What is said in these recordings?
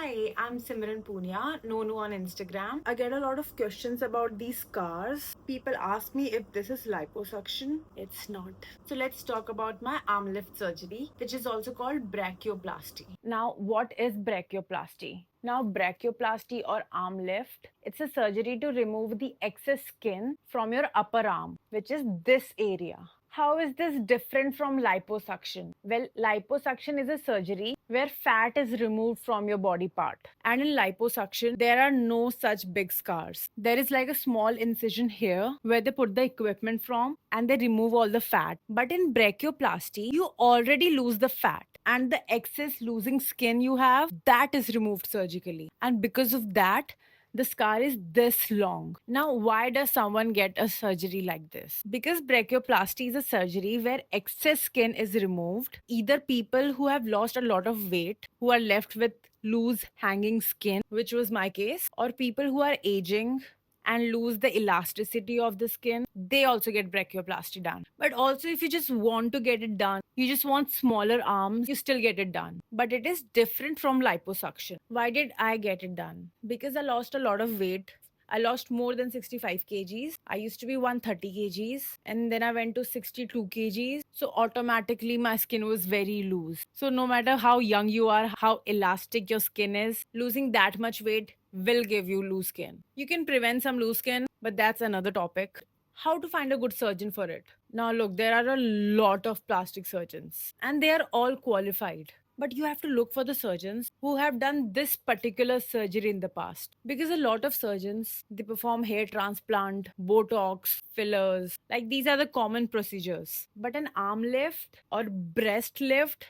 Hi, I'm Simran Punia, Nonu on Instagram. I get a lot of questions about these scars. People ask me if this is liposuction. It's not. So let's talk about my arm lift surgery, which is also called brachioplasty. Now, what is brachioplasty? Now, brachioplasty or arm lift, it's a surgery to remove the excess skin from your upper arm, which is this area. How is this different from liposuction? Well, liposuction is a surgery where fat is removed from your body part. And in liposuction, there are no such big scars. There is like a small incision here where they put the equipment from and they remove all the fat. But in brachioplasty, you already lose the fat and the excess losing skin you have, that is removed surgically. And because of that, the scar is this long. Now, why does someone get a surgery like this? Because brachioplasty is a surgery where excess skin is removed. Either people who have lost a lot of weight, who are left with loose hanging skin, which was my case, or people who are aging and lose the elasticity of the skin, they also get brachioplasty done. But also, if you just want to get it done, you just want smaller arms, you still get it done. But it is different from liposuction. Why did I get it done? Because I lost a lot of weight. I lost more than 65 kgs. I used to be 130 kgs and then I went to 62 kgs. So automatically my skin was very loose. So no matter how young you are, how elastic your skin is, losing that much weight will give you loose skin. You can prevent some loose skin, but that's another topic. How to find a good surgeon for it? Now, look, there are a lot of plastic surgeons and they are all qualified. But you have to look for the surgeons who have done this particular surgery in the past. Because a lot of surgeons, they perform hair transplant, Botox, fillers. Like these are the common procedures. But an arm lift or breast lift,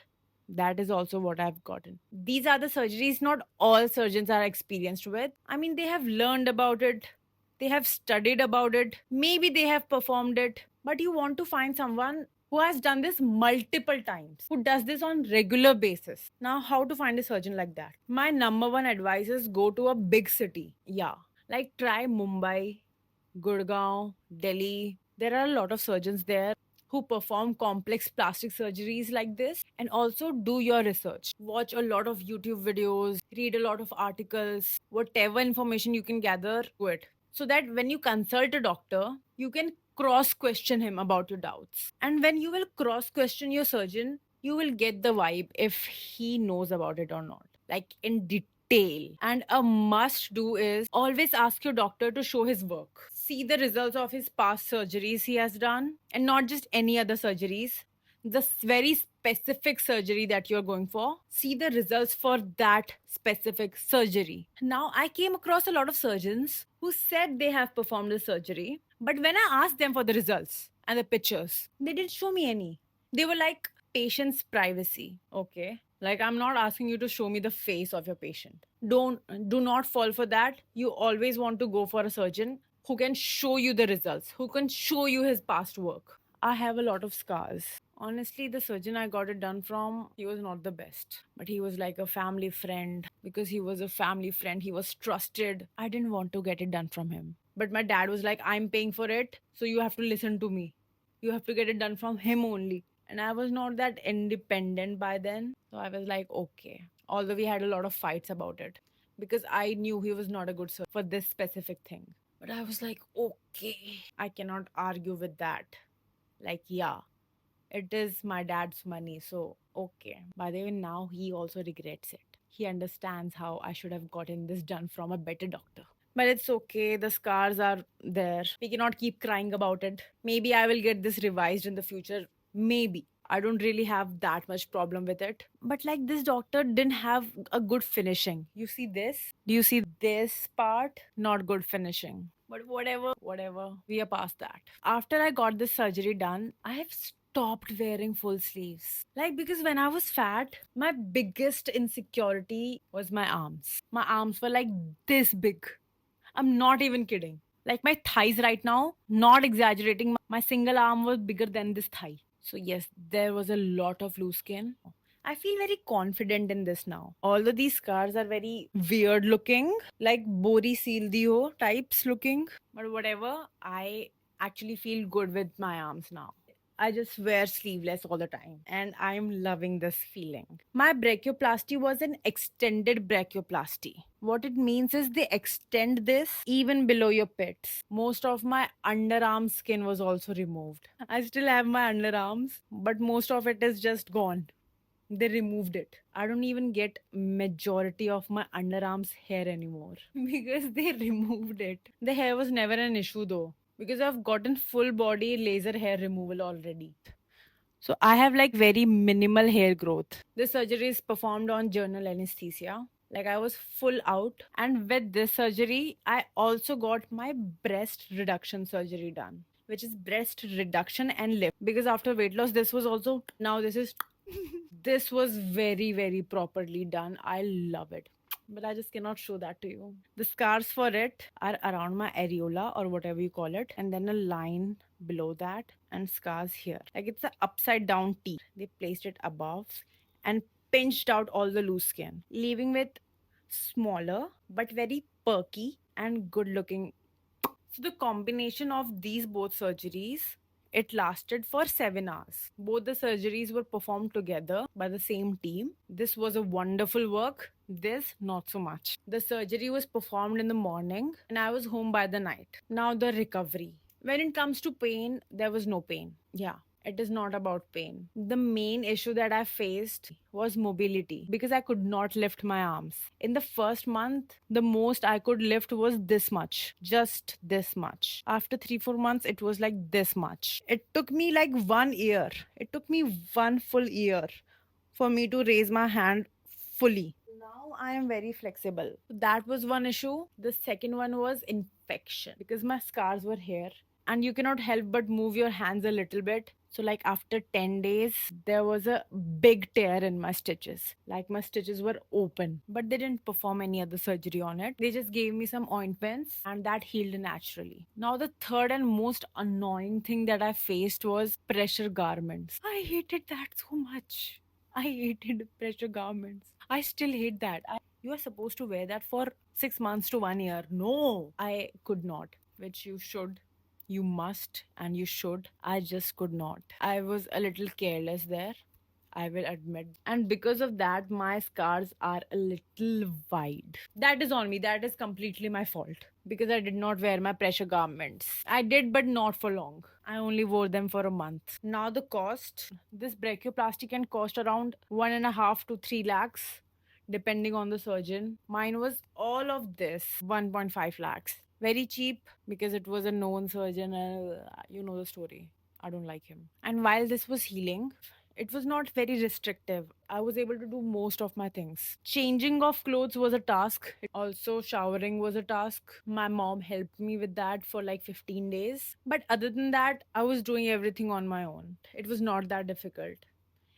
that is also what I've gotten. These are the surgeries not all surgeons are experienced with. I mean, they have learned about it, they have studied about it, maybe they have performed it, but you want to find someone who has done this multiple times, who does this on regular basis. Now, how to find a surgeon like that? My number one advice is go to a big city. Yeah, like try Mumbai, Gurgaon, Delhi. There are a lot of surgeons there who perform complex plastic surgeries like this. And also do your research. Watch a lot of YouTube videos, read a lot of articles, whatever information you can gather, do it. So that when you consult a doctor, you can cross question him about your doubts. And when you will cross question your surgeon, you will get the vibe if he knows about it or not, like in detail. And a must do is always ask your doctor to show his work. See the results of his past surgeries he has done, and not just any other surgeries. The very specific surgery that you're going for, see the results for that specific surgery. Now, I came across a lot of surgeons who said they have performed the surgery, but when I asked them for the results and the pictures, they didn't show me any. They were like, patient's privacy. Okay. Like, I'm not asking you to show me the face of your patient. Do not fall for that. You always want to go for a surgeon who can show you the results, who can show you his past work. I have a lot of scars. Honestly, the surgeon I got it done from, he was not the best. But he was like a family friend. Because he was a family friend, he was trusted. I didn't want to get it done from him. But my dad was like, I'm paying for it, so you have to listen to me. You have to get it done from him only. And I was not that independent by then. So I was like, okay. Although we had a lot of fights about it. Because I knew he was not a good surgeon for this specific thing. But I was like, okay, I cannot argue with that. Like, yeah, it is my dad's money, so okay. By the way, now he also regrets it. He understands how I should have gotten this done from a better doctor. But it's okay, the scars are there. We cannot keep crying about it. Maybe I will get this revised in the future. Maybe. I don't really have that much problem with it. But like this doctor didn't have a good finishing. You see this? Do you see this part? Not good finishing. But whatever. We are past that. After I got this surgery done, I have stopped wearing full sleeves. Like, because when I was fat, my biggest insecurity was my arms. My arms were like this big. I'm not even kidding. Like my thighs right now, not exaggerating, my single arm was bigger than this thigh. So, yes, there was a lot of loose skin. I feel very confident in this now. Although these scars are very weird looking, like Bori Sildio types looking, but whatever, I actually feel good with my arms now. I just wear sleeveless all the time and I'm loving this feeling. My brachioplasty was an extended brachioplasty. What it means is they extend this even below your pits. Most of my underarm skin was also removed. I still have my underarms, but most of it is just gone. They removed it. I don't even get majority of my underarms hair anymore because they removed it. The hair was never an issue though because I've gotten full body laser hair removal already. So I have like very minimal hair growth. The surgery is performed on general anesthesia. Like I was full out, and with this surgery I also got my breast reduction surgery done, which is breast reduction and lift, because after weight loss this was also, now this is this was very, very properly done. I love it. But I just cannot show that to you. The scars for it are around my areola or whatever you call it, and then a line below that, and scars here. Like it's an upside down T. They placed it above and pinched out all the loose skin, leaving with smaller but very perky and good looking. So the combination of these both surgeries, it lasted for 7 hours. Both the surgeries were performed together by the same team. This was a wonderful work. This, not so much. The surgery was performed in the morning and I was home by the night. Now, the recovery. When it comes to pain, there was no pain. Yeah, it is not about pain. The main issue that I faced was mobility because I could not lift my arms. In the first month, the most I could lift was this much, just this much. After 3-4 months, it was like this much. It took me like 1 year. It took me one full year for me to raise my hand fully. Now I am very flexible. That was one issue. The second one was infection because my scars were here and you cannot help but move your hands a little bit. So, like after 10 days, there was a big tear in my stitches. Like my stitches were open, but they didn't perform any other surgery on it. They just gave me some ointments and that healed naturally. Now, the third and most annoying thing that I faced was pressure garments. I hated that so much. I hated pressure garments. I still hate that. You are supposed to wear that for 6 months to 1 year. No, I could not, which you should. You must and you should. I just could not. I was a little careless there, I will admit. And because of that, my scars are a little wide. That is on me. That is completely my fault. Because I did not wear my pressure garments. I did, but not for long. I only wore them for a month. Now the cost. This brachioplasty can cost around 1.5 to 3 lakhs depending on the surgeon. Mine was all of this 1.5 lakhs. Very cheap because it was a known surgeon. You know the story. I don't like him. And while this was healing, it was not very restrictive. I was able to do most of my things. Changing of clothes was a task. Also, showering was a task. My mom helped me with that for like 15 days. But other than that, I was doing everything on my own. It was not that difficult.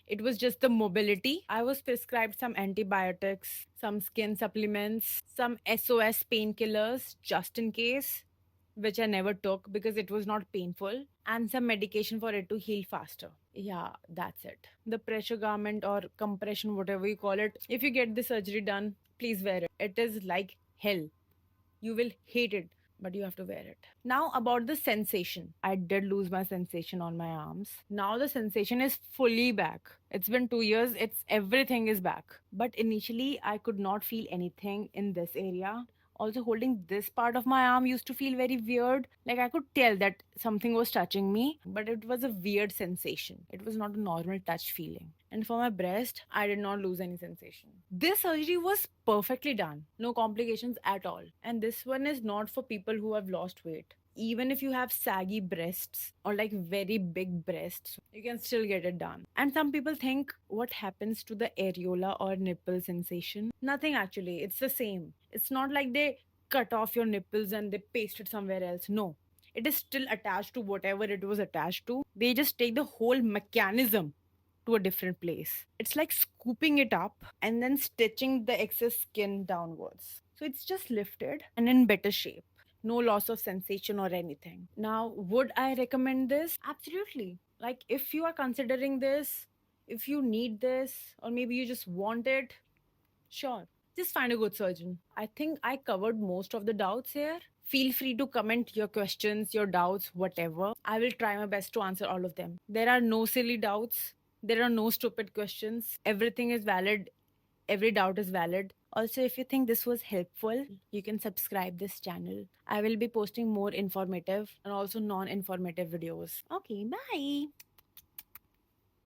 It was just the mobility. I was prescribed some antibiotics, some skin supplements, some SOS painkillers just in case, which I never took because it was not painful, and some medication for it to heal faster. Yeah, that's it. The pressure garment or compression, whatever you call it, if you get the surgery done, please wear it. It is like hell. You will hate it, but you have to wear it. Now, about the sensation. I did lose my sensation on my arms. Now, the sensation is fully back. It's been 2 years, it's everything is back. But initially, I could not feel anything in this area. Also, holding this part of my arm used to feel very weird. Like I could tell that something was touching me, but it was a weird sensation. It was not a normal touch feeling. And for my breast, I did not lose any sensation. This surgery was perfectly done, no complications at all. And this one is not for people who have lost weight. Even if you have saggy breasts or like very big breasts, you can still get it done. And some people think, what happens to the areola or nipple sensation? Nothing actually, it's the same. It's not like they cut off your nipples and they paste it somewhere else. No, it is still attached to whatever it was attached to. They just take the whole mechanism to a different place. It's like scooping it up and then stitching the excess skin downwards. So it's just lifted and in better shape. No loss of sensation or anything. Now, would I recommend this? Absolutely. Like, if you are considering this, if you need this, or maybe you just want it, sure. Just find a good surgeon. I think I covered most of the doubts here. Feel free to comment your questions, your doubts, whatever. I will try my best to answer all of them. There are no silly doubts. There are no stupid questions. Everything is valid. Every doubt is valid. Also, if you think this was helpful, you can subscribe this channel. I will be posting more informative and also non-informative videos. Okay, bye.